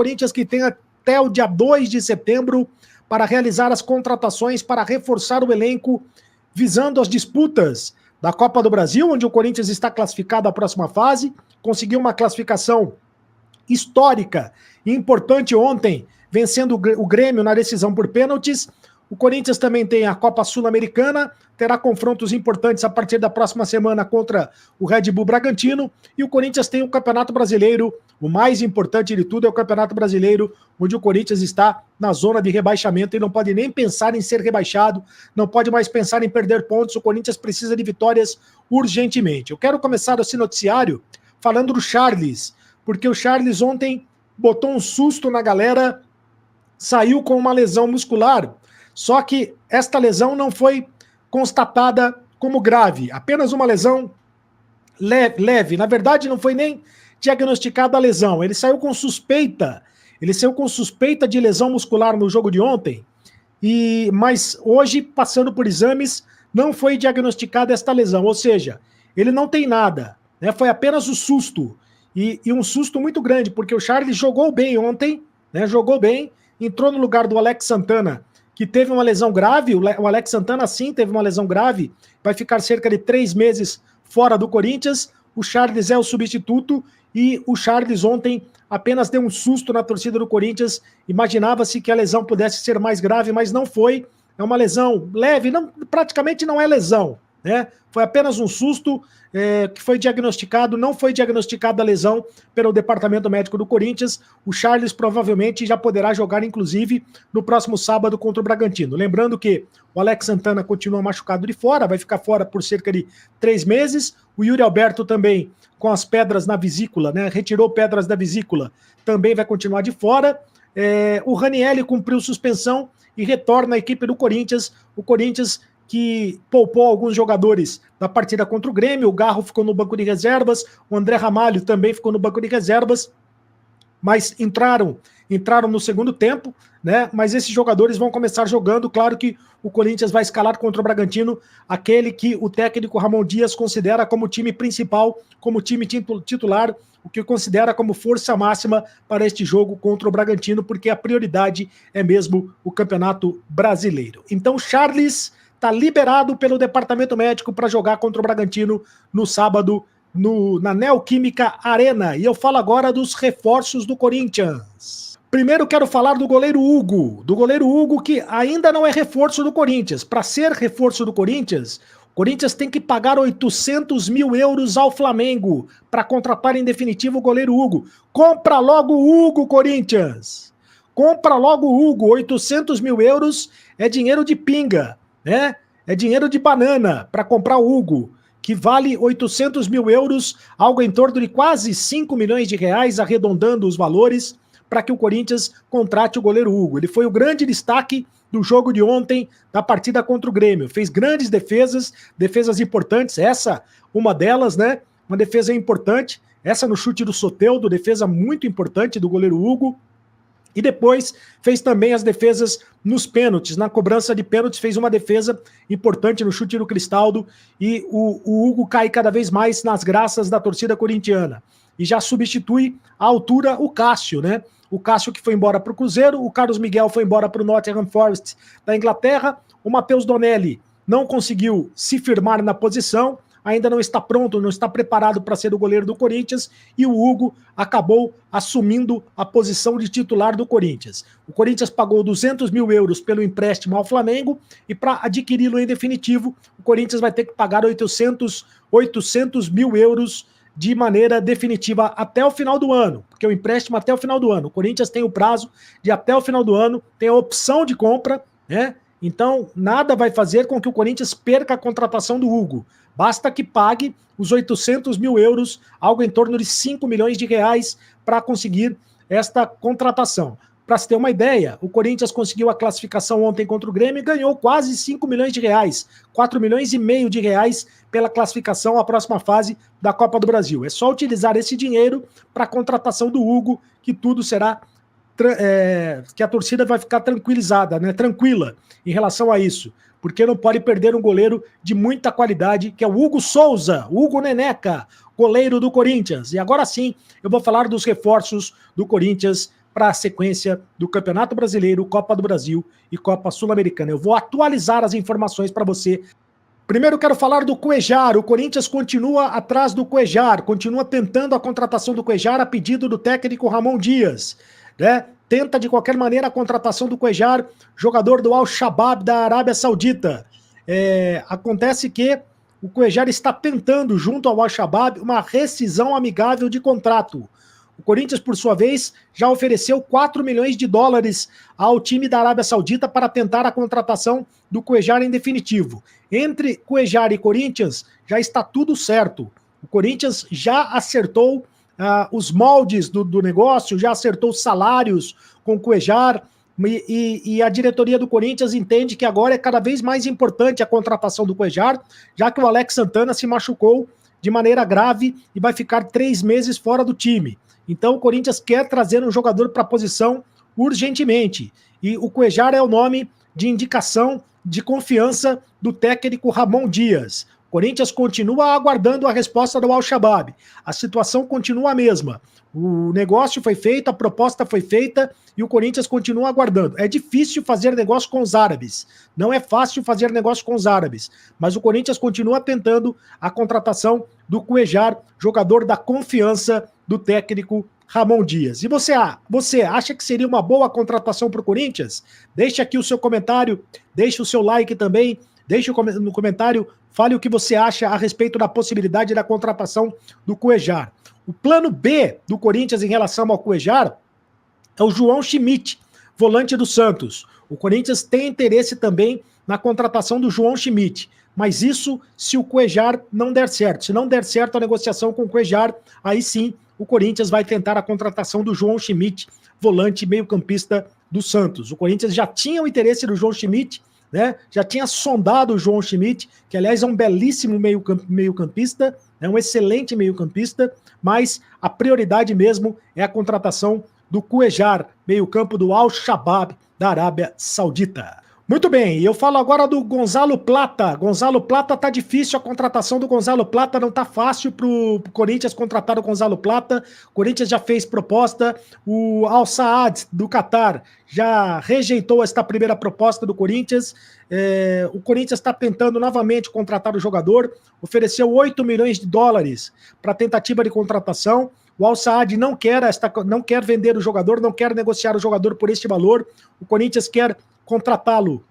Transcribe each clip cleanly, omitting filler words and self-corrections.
Corinthians que tem até o dia 2 de setembro para realizar as contratações para reforçar o elenco visando as disputas da Copa do Brasil, onde o Corinthians está classificado à próxima fase, conseguiu uma classificação histórica e importante ontem, vencendo o Grêmio na decisão por pênaltis. O Corinthians também tem a Copa Sul-Americana, terá confrontos importantes a partir da próxima semana contra o Red Bull Bragantino, e o Corinthians tem o Campeonato Brasileiro. O mais importante de tudo é o Campeonato Brasileiro, onde o Corinthians está na zona de rebaixamento e não pode nem pensar em ser rebaixado, não pode mais pensar em perder pontos. O Corinthians precisa de vitórias urgentemente. Eu quero começar esse noticiário falando do Charles, porque o Charles ontem botou um susto na galera, saiu com uma lesão muscular, só que esta lesão não foi constatada como grave, apenas uma lesão leve. Na verdade, não foi nem diagnosticada a lesão, ele saiu com suspeita de lesão muscular no jogo de ontem, mas hoje, passando por exames, não foi diagnosticada esta lesão, ou seja, ele não tem nada, né? Foi apenas o susto, e um susto muito grande, porque o Charles jogou bem ontem, né? Jogou bem, entrou no lugar do Alex Santana, que teve uma lesão grave. O Alex Santana, sim, teve uma lesão grave, vai ficar cerca de 3 meses fora do Corinthians. O Charles é o substituto, e o Charles ontem apenas deu um susto na torcida do Corinthians. Imaginava-se que a lesão pudesse ser mais grave, mas não foi. É uma lesão leve, praticamente não é lesão, né? Foi apenas um susto que foi diagnosticado, não foi diagnosticada a lesão pelo Departamento Médico do Corinthians. O Charles provavelmente já poderá jogar, inclusive, no próximo sábado contra o Bragantino. Lembrando que o Alex Santana continua machucado de fora, vai ficar fora por cerca de 3 meses. O Yuri Alberto também, com as pedras na vesícula, né? Retirou pedras da vesícula, também vai continuar de fora. O Ranieri cumpriu suspensão e retorna à equipe do Corinthians. O Corinthians que poupou alguns jogadores da partida contra o Grêmio. O Garro ficou no banco de reservas, o André Ramalho também ficou no banco de reservas, mas entraram no segundo tempo, né? Mas esses jogadores vão começar jogando. Claro que o Corinthians vai escalar contra o Bragantino aquele que o técnico Ramon Dias considera como time principal, como time titular, o que considera como força máxima para este jogo contra o Bragantino, porque a prioridade é mesmo o Campeonato Brasileiro. Então, Charles está liberado pelo Departamento Médico para jogar contra o Bragantino no sábado, na Neoquímica Arena. E eu falo agora dos reforços do Corinthians. Primeiro quero falar do goleiro Hugo, que ainda não é reforço do Corinthians. Para ser reforço do Corinthians, o Corinthians tem que pagar 800 mil euros ao Flamengo para contratar em definitivo o goleiro Hugo. Compra logo o Hugo, Corinthians! Compra logo o Hugo, 800 mil euros é dinheiro de pinga, né? É dinheiro de banana para comprar o Hugo, que vale 800 mil euros, algo em torno de quase 5 milhões de reais, arredondando os valores, para que o Corinthians contrate o goleiro Hugo. Ele foi o grande destaque do jogo de ontem, da partida contra o Grêmio. Fez grandes defesas importantes, essa, uma delas, né? Uma defesa importante, essa no chute do Soteldo, defesa muito importante do goleiro Hugo. E depois fez também as defesas nos pênaltis, na cobrança de pênaltis, fez uma defesa importante no chute do Cristaldo, e o Hugo cai cada vez mais nas graças da torcida corintiana. E já substitui à altura o Cássio, né? O Cássio que foi embora para o Cruzeiro, o Carlos Miguel foi embora para o Nottingham Forest da Inglaterra, o Matheus Donelli não conseguiu se firmar na posição, ainda não está pronto, não está preparado para ser o goleiro do Corinthians, e o Hugo acabou assumindo a posição de titular do Corinthians. O Corinthians pagou 200 mil euros pelo empréstimo ao Flamengo, e para adquiri-lo em definitivo, o Corinthians vai ter que pagar 800 mil euros de maneira definitiva até o final do ano, porque o empréstimo até o final do ano. O Corinthians tem o prazo de até o final do ano, tem a opção de compra, né? Então, nada vai fazer com que o Corinthians perca a contratação do Hugo. Basta que pague os 800 mil euros, algo em torno de 5 milhões de reais, para conseguir esta contratação. Para se ter uma ideia, o Corinthians conseguiu a classificação ontem contra o Grêmio e ganhou quase 5 milhões de reais, 4 milhões e meio de reais pela classificação à próxima fase da Copa do Brasil. É só utilizar esse dinheiro para a contratação do Hugo, que tudo será que a torcida vai ficar tranquilizada, né? Tranquila em relação a isso, porque não pode perder um goleiro de muita qualidade, que é o Hugo Souza, Hugo Neneca, goleiro do Corinthians. E agora sim, eu vou falar dos reforços do Corinthians para a sequência do Campeonato Brasileiro, Copa do Brasil e Copa Sul-Americana. Eu vou atualizar as informações para você. Primeiro quero falar do Cuéllar. O Corinthians continua atrás do Cuéllar, continua tentando a contratação do Cuéllar a pedido do técnico Ramon Dias, né? Tenta de qualquer maneira a contratação do Cuéllar, jogador do Al-Shabaab da Arábia Saudita. Acontece que o Cuéllar está tentando, junto ao Al-Shabaab, uma rescisão amigável de contrato. O Corinthians, por sua vez, já ofereceu 4 milhões de dólares ao time da Arábia Saudita para tentar a contratação do Cuéllar em definitivo. Entre Cuéllar e Corinthians, já está tudo certo. O Corinthians já acertou os moldes do negócio, já acertou os salários com o Cuéllar, e a diretoria do Corinthians entende que agora é cada vez mais importante a contratação do Cuéllar, já que o Alex Santana se machucou de maneira grave e vai ficar 3 meses fora do time. Então o Corinthians quer trazer um jogador para a posição urgentemente. E o Cuéllar é o nome de indicação de confiança do técnico Ramon Dias. O Corinthians continua aguardando a resposta do Al-Shabaab. A situação continua a mesma. O negócio foi feito, a proposta foi feita e o Corinthians continua aguardando. É difícil fazer negócio com os árabes. Não é fácil fazer negócio com os árabes. Mas o Corinthians continua tentando a contratação do Cuéllar, jogador da confiança do técnico Ramon Dias. E você acha que seria uma boa contratação para o Corinthians? Deixe aqui o seu comentário, deixe o seu like também, deixe no comentário, fale o que você acha a respeito da possibilidade da contratação do Cuéllar. O plano B do Corinthians em relação ao Cuéllar é o João Schmidt, volante do Santos. O Corinthians tem interesse também na contratação do João Schmidt, mas isso se o Cuéllar não der certo. Se não der certo a negociação com o Cuéllar, aí sim o Corinthians vai tentar a contratação do João Schmidt, volante meio-campista do Santos. O Corinthians já tinha o interesse do João Schmidt, né? Já tinha sondado o João Schmidt, que aliás é um belíssimo meio-campista, é um excelente meio-campista, mas a prioridade mesmo é a contratação do Cuéllar, meio-campo do Al-Shabaab da Arábia Saudita. Muito bem, eu falo agora do Gonzalo Plata. Gonzalo Plata tá difícil, a contratação do Gonzalo Plata não tá fácil pro Corinthians contratar o Gonzalo Plata. O Corinthians já fez proposta, o Al Saad do Catar já rejeitou esta primeira proposta do Corinthians. O Corinthians está tentando novamente contratar o jogador, ofereceu 8 milhões de dólares para tentativa de contratação. O Al Saad não quer vender o jogador, não quer negociar o jogador por este valor. O Corinthians quer contratá-lo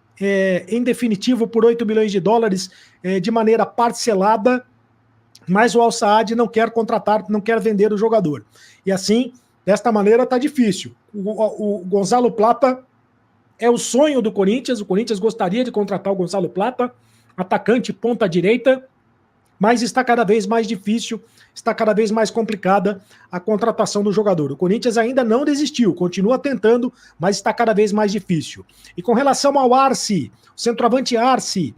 em definitivo por 8 milhões de dólares de maneira parcelada, mas o Al Saad não quer contratar, não quer vender o jogador. E assim, desta maneira, está difícil. O Gonzalo Plata é o sonho do Corinthians, o Corinthians gostaria de contratar o Gonzalo Plata, atacante ponta-direita, mas está cada vez mais difícil, está cada vez mais complicada a contratação do jogador. O Corinthians ainda não desistiu, continua tentando, mas está cada vez mais difícil. E com relação ao Arce, o centroavante Arce,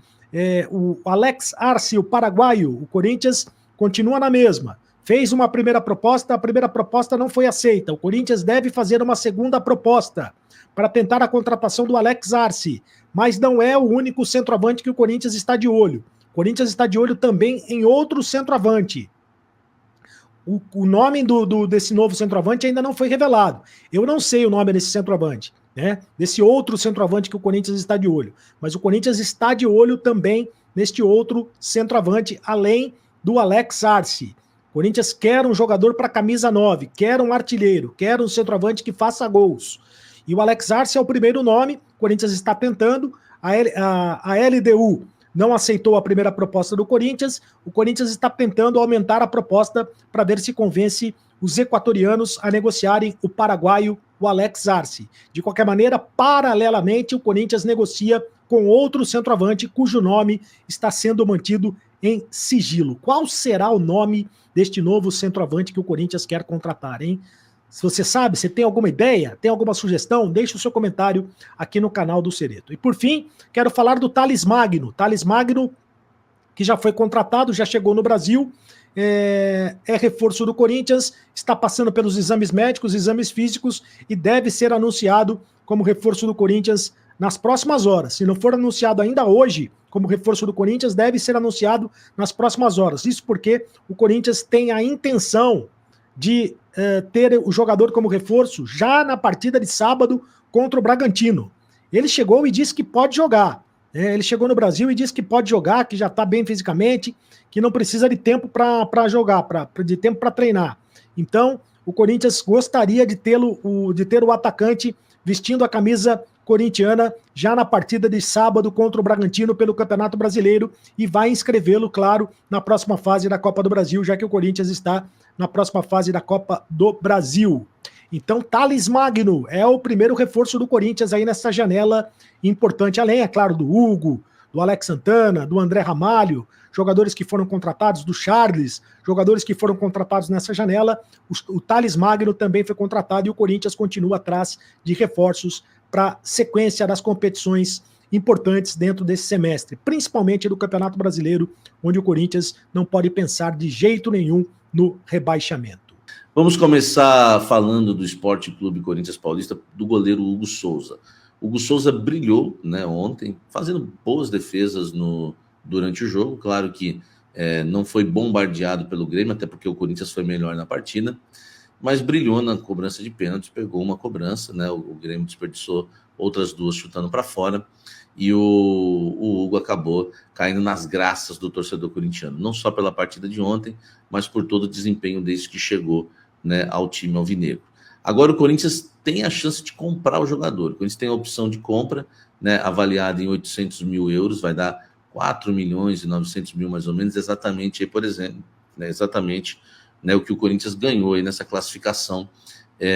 o Alex Arce, o paraguaio, o Corinthians continua na mesma. Fez uma primeira proposta, a primeira proposta não foi aceita. O Corinthians deve fazer uma segunda proposta para tentar a contratação do Alex Arce, mas não é o único centroavante que o Corinthians está de olho. O Corinthians está de olho também em outro centroavante. O nome desse novo centroavante ainda não foi revelado. Eu não sei o nome desse centroavante, né? Desse outro centroavante que o Corinthians está de olho. Mas o Corinthians está de olho também neste outro centroavante, além do Alex Arce. O Corinthians quer um jogador para camisa 9, quer um artilheiro, quer um centroavante que faça gols. E o Alex Arce é o primeiro nome, o Corinthians está tentando, a LDU não aceitou a primeira proposta do Corinthians, o Corinthians está tentando aumentar a proposta para ver se convence os equatorianos a negociarem o paraguaio, o Alex Arce. De qualquer maneira, paralelamente, o Corinthians negocia com outro centroavante cujo nome está sendo mantido em sigilo. Qual será o nome deste novo centroavante que o Corinthians quer contratar, hein? Se você sabe, você tem alguma ideia, tem alguma sugestão, deixe o seu comentário aqui no canal do Cereto. E por fim, quero falar do Thales Magno. Thales Magno, que já foi contratado, já chegou no Brasil, é reforço do Corinthians, está passando pelos exames médicos, exames físicos e deve ser anunciado como reforço do Corinthians nas próximas horas. Se não for anunciado ainda hoje como reforço do Corinthians, deve ser anunciado nas próximas horas. Isso porque o Corinthians tem a intenção de ter o jogador como reforço já na partida de sábado contra o Bragantino. Ele chegou e disse que pode jogar. Ele chegou no Brasil e disse que pode jogar, que já está bem fisicamente, que não precisa de tempo para jogar, de tempo para treinar. Então, o Corinthians gostaria de ter o atacante vestindo a camisa corintiana já na partida de sábado contra o Bragantino pelo Campeonato Brasileiro e vai inscrevê-lo, claro, na próxima fase da Copa do Brasil, já que o Corinthians está na próxima fase da Copa do Brasil. Então, Thales Magno é o primeiro reforço do Corinthians aí nessa janela importante, além, é claro, do Hugo, do Alex Santana, do André Ramalho, jogadores que foram contratados, do Charles, jogadores que foram contratados nessa janela. O Thales Magno também foi contratado e o Corinthians continua atrás de reforços para sequência das competições importantes dentro desse semestre, principalmente do Campeonato Brasileiro, onde o Corinthians não pode pensar de jeito nenhum no rebaixamento. Vamos começar falando do Sport Clube Corinthians Paulista, do goleiro Hugo Souza. Hugo Souza brilhou, né, ontem, fazendo boas defesas durante o jogo. Claro que não foi bombardeado pelo Grêmio, até porque o Corinthians foi melhor na partida, mas brilhou na cobrança de pênaltis, pegou uma cobrança, né? O Grêmio desperdiçou outras duas chutando para fora, e o Hugo acabou caindo nas graças do torcedor corintiano, não só pela partida de ontem, mas por todo o desempenho desde que chegou, né, ao time alvinegro. Agora o Corinthians tem a chance de comprar o jogador. O Corinthians tem a opção de compra, né, avaliada em 800 mil euros, vai dar 4 milhões e 900 mil mais ou menos, exatamente, por exemplo, né, exatamente, né, o que o Corinthians ganhou aí nessa classificação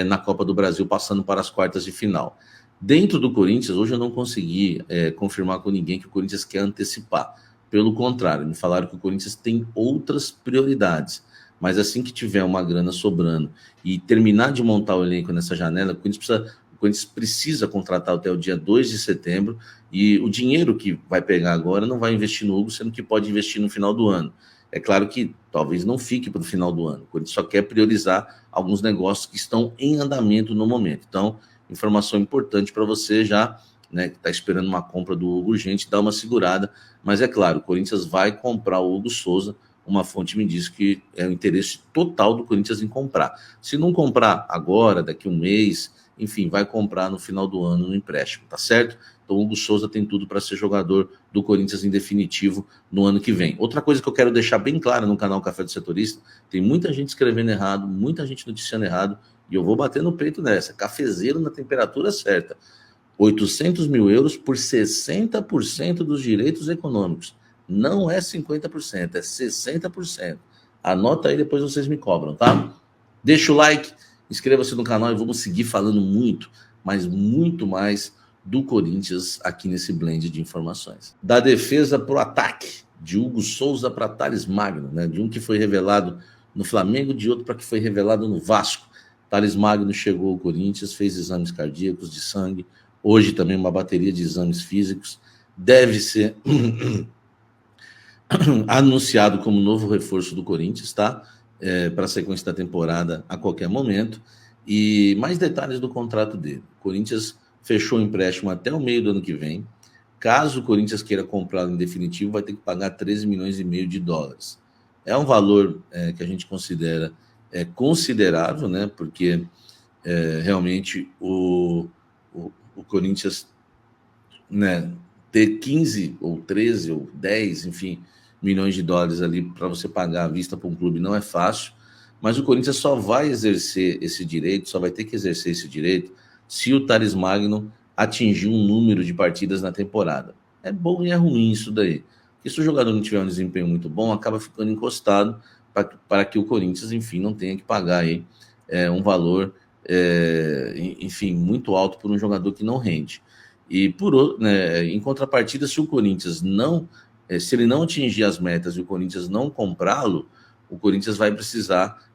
na Copa do Brasil, passando para as quartas de final. Dentro do Corinthians, hoje eu não consegui confirmar com ninguém que o Corinthians quer antecipar. Pelo contrário, me falaram que o Corinthians tem outras prioridades. Mas assim que tiver uma grana sobrando e terminar de montar o elenco nessa janela, o Corinthians precisa contratar até o dia 2 de setembro, e o dinheiro que vai pegar agora não vai investir no Hugo, sendo que pode investir no final do ano. É claro que talvez não fique para o final do ano. O Corinthians só quer priorizar alguns negócios que estão em andamento no momento. Então, informação importante para você já, né, que está esperando uma compra do Hugo urgente, dá uma segurada. Mas é claro, o Corinthians vai comprar o Hugo Souza. Uma fonte me diz que é o interesse total do Corinthians em comprar. Se não comprar agora, daqui a um mês, enfim, vai comprar no final do ano no empréstimo, tá certo? Então o Hugo Souza tem tudo para ser jogador do Corinthians em definitivo no ano que vem. Outra coisa que eu quero deixar bem clara no canal Café do Setorista, tem muita gente escrevendo errado, muita gente noticiando errado, e eu vou bater no peito nessa. Cafezeiro na temperatura certa. 800 mil euros por 60% dos direitos econômicos. Não é 50%, é 60%. Anota aí, depois vocês me cobram, tá? Deixa o like, inscreva-se no canal e vamos seguir falando muito, mas muito mais do Corinthians aqui nesse blend de informações. Da defesa para o ataque, de Hugo Souza para Thales Magno, né? De um que foi revelado no Flamengo, de outro para que foi revelado no Vasco. Thales Magno chegou ao Corinthians, fez exames cardíacos, de sangue, hoje também uma bateria de exames físicos, deve ser anunciado como novo reforço do Corinthians, tá? Para a sequência da temporada a qualquer momento. E mais detalhes do contrato dele. O Corinthians fechou o empréstimo até o meio do ano que vem. Caso o Corinthians queira comprá-lo em definitivo, vai ter que pagar 13 milhões e meio de dólares. É um valor que a gente considera considerável, né? Porque realmente o Corinthians, né, ter 15 ou 13 ou 10, enfim, milhões de dólares ali para você pagar à vista para um clube não é fácil, mas o Corinthians só vai exercer esse direito, só vai ter que exercer esse direito se o Thales Magno atingir um número de partidas na temporada. É bom e é ruim isso daí, porque se o jogador não tiver um desempenho muito bom, acaba ficando encostado para que o Corinthians, enfim, não tenha que pagar aí um valor, enfim, muito alto por um jogador que não rende. E em contrapartida, se o Corinthians se ele não atingir as metas e o Corinthians não comprá-lo, o Corinthians vai precisar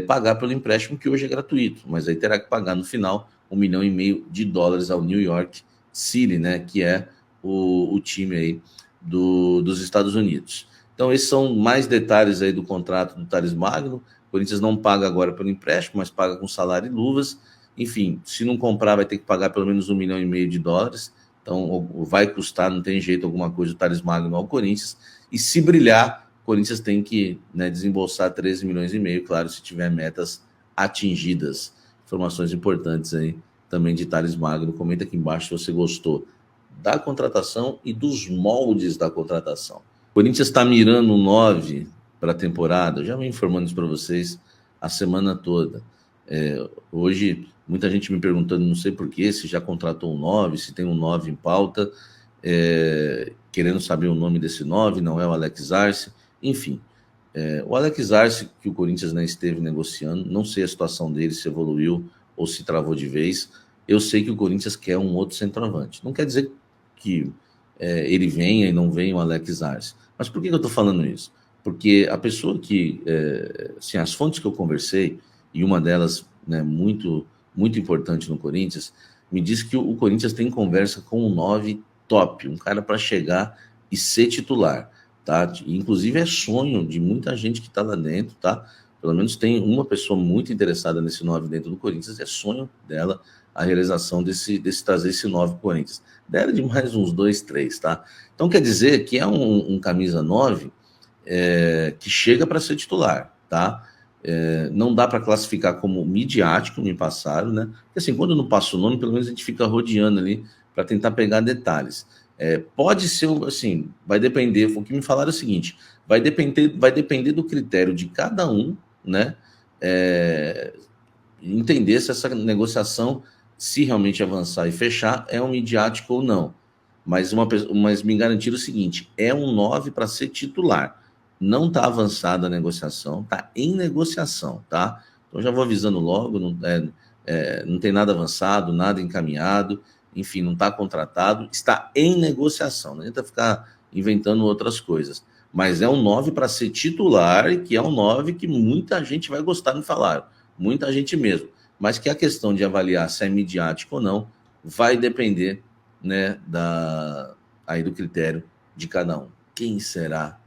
pagar pelo empréstimo, que hoje é gratuito, mas aí terá que pagar no final 1,5 milhão de dólares ao New York City, né, que é o time aí dos Estados Unidos. Então esses são mais detalhes aí do contrato do Thales Magno. O Corinthians não paga agora pelo empréstimo, mas paga com salário e luvas. Enfim, se não comprar, vai ter que pagar pelo menos 1,5 milhão de dólares. Então, vai custar, não tem jeito, alguma coisa o Thales Magno ao Corinthians. E se brilhar, o Corinthians tem que, né, desembolsar 13 milhões e meio, claro, se tiver metas atingidas. Informações importantes aí também de Thales Magno. Comenta aqui embaixo se você gostou da contratação e dos moldes da contratação. O Corinthians está mirando 9 para a temporada. Eu já venho informando isso para vocês a semana toda. Hoje, muita gente me perguntando, não sei porquê, se já contratou um 9, se tem um 9 em pauta, querendo saber o nome desse 9, não é o Alex Arce, enfim. O Alex Arce, que o Corinthians esteve negociando, não sei a situação dele, se evoluiu ou se travou de vez. Eu sei que o Corinthians quer um outro centroavante. Não quer dizer que ele venha e não venha o Alex Arce. Mas por que eu estou falando isso? Porque a pessoa que, assim, as fontes que eu conversei, e uma delas, muito, muito importante no Corinthians, me disse que o Corinthians tem conversa com um 9 top, um cara para chegar e ser titular, tá? Inclusive é sonho de muita gente que está lá dentro, tá? Pelo menos tem uma pessoa muito interessada nesse 9 dentro do Corinthians, é sonho dela a realização desse trazer esse 9 para o Corinthians. Dela de mais uns 2, 3, tá? Então quer dizer que é um camisa 9 que chega para ser titular, tá? Não dá para classificar como midiático, me passaram, né? Porque assim, quando não passa o nome, pelo menos a gente fica rodeando ali para tentar pegar detalhes. Pode ser, assim, vai depender, o que me falaram é o seguinte, vai depender do critério de cada um, né? Entender se essa negociação, se realmente avançar e fechar, é um midiático ou não. Mas me garantiram o seguinte, é um 9 para ser titular. Não está avançada a negociação, está em negociação, tá? Então já vou avisando logo, não tem nada avançado, nada encaminhado, enfim, não está contratado, está em negociação, não adianta ficar inventando outras coisas. Mas é um 9 para ser titular e que é um 9 que muita gente vai gostar de falar, muita gente mesmo. Mas que a questão de avaliar se é midiático ou não vai depender, né, aí do critério de cada um. Quem será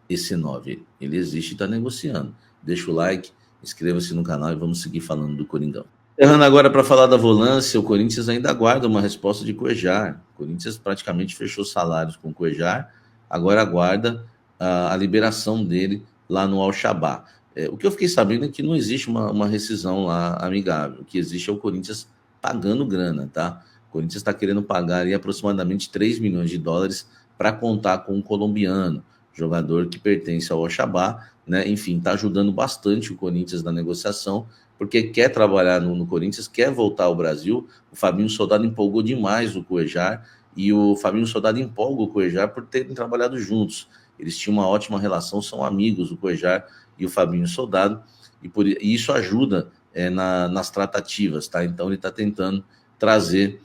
esse 9? Ele existe e está negociando. Deixa o like, inscreva-se no canal e vamos seguir falando do Coringão. Errando agora para falar da volância, o Corinthians ainda aguarda uma resposta de Cuéllar. O Corinthians praticamente fechou salários com o Cuéllar, agora aguarda a liberação dele lá no Al-Shabaab. O que eu fiquei sabendo é que não existe uma rescisão lá amigável. O que existe é o Corinthians pagando grana, tá? O Corinthians está querendo pagar aí aproximadamente 3 milhões de dólares para contar com um colombiano, jogador que pertence ao Al-Shabaab, né? Enfim, está ajudando bastante o Corinthians na negociação, porque quer trabalhar no Corinthians, quer voltar ao Brasil. O Fabinho Soldado empolgou demais o Cuéllar, e o Fabinho Soldado empolga o Cuéllar por terem trabalhado juntos. Eles tinham uma ótima relação, são amigos, o Cuéllar e o Fabinho Soldado, e isso ajuda nas tratativas, tá? Então ele está tentando trazer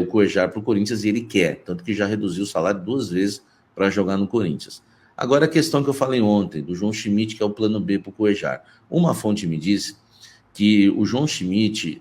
o Cuéllar para o Corinthians, e ele quer, tanto que já reduziu o salário 2 vezes para jogar no Corinthians. Agora a questão que eu falei ontem, do João Schmidt, que é o plano B para o Cuéllar. Uma fonte me disse que o João Schmidt,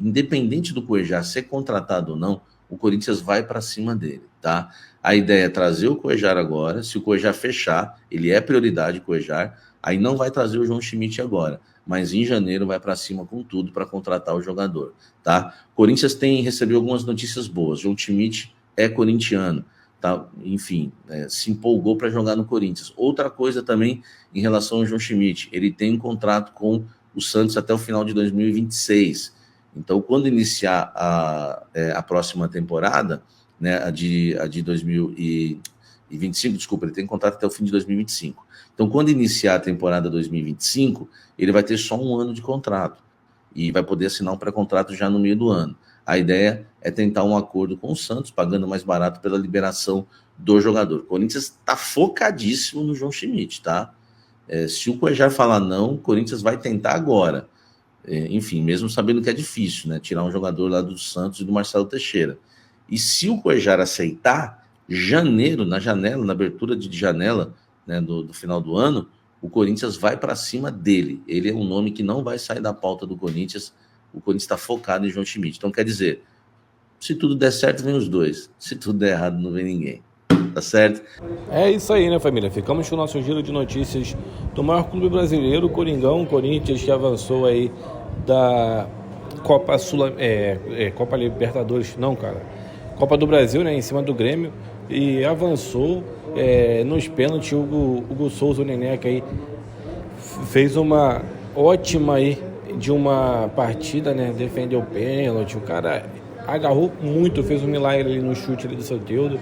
independente do Cuéllar ser contratado ou não, o Corinthians vai para cima dele, tá? A ideia é trazer o Cuéllar agora, se o Cuéllar fechar, ele é prioridade, o Cuéllar, aí não vai trazer o João Schmidt agora, mas em janeiro vai para cima com tudo para contratar o jogador, tá? O Corinthians recebeu algumas notícias boas, João Schmidt é corintiano, tá? Enfim, se empolgou para jogar no Corinthians. Outra coisa também em relação ao João Schmidt, ele tem um contrato com o Santos até o final de 2026. Então, quando iniciar a próxima temporada, né, a de 2025, desculpa, ele tem contrato até o fim de 2025. Então, quando iniciar a temporada 2025, ele vai ter só 1 ano de contrato e vai poder assinar um pré-contrato já no meio do ano. A ideia é tentar um acordo com o Santos, pagando mais barato pela liberação do jogador. O Corinthians está focadíssimo no João Schmidt, tá? Se o Cuéllar falar não, o Corinthians vai tentar agora. Enfim, mesmo sabendo que é difícil, né? Tirar um jogador lá do Santos e do Marcelo Teixeira. E se o Cuéllar aceitar, janeiro, na abertura de janela, né, do final do ano, o Corinthians vai para cima dele. Ele é um nome que não vai sair da pauta do Corinthians. O Corinthians está focado em João Schmidt. Então, quer dizer, se tudo der certo, vem os dois. Se tudo der errado, não vem ninguém. Tá certo? É isso aí, né, família? Ficamos com o nosso giro de notícias do maior clube brasileiro, o Coringão, Corinthians, que avançou aí da Copa Copa Libertadores, não, cara. Copa do Brasil, né, em cima do Grêmio, e avançou nos pênaltis. O Hugo Souza, o Neneca aí, fez uma ótima aí de uma partida, né? Defendeu o pênalti, o cara agarrou muito, fez um milagre ali no chute ali do Soteldo.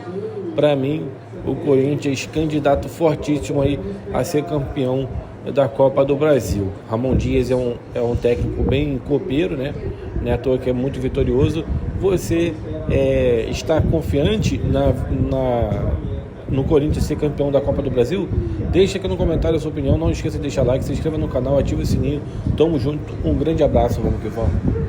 Para mim, o Corinthians, candidato fortíssimo aí a ser campeão da Copa do Brasil. Ramon Dias é um técnico bem copeiro, né? Não é à toa que é muito vitorioso. Você está confiante no Corinthians ser campeão da Copa do Brasil? Deixa aqui no comentário a sua opinião. Não esqueça de deixar like, se inscreva no canal, ative o sininho. Tamo junto, um grande abraço, vamos que vamos.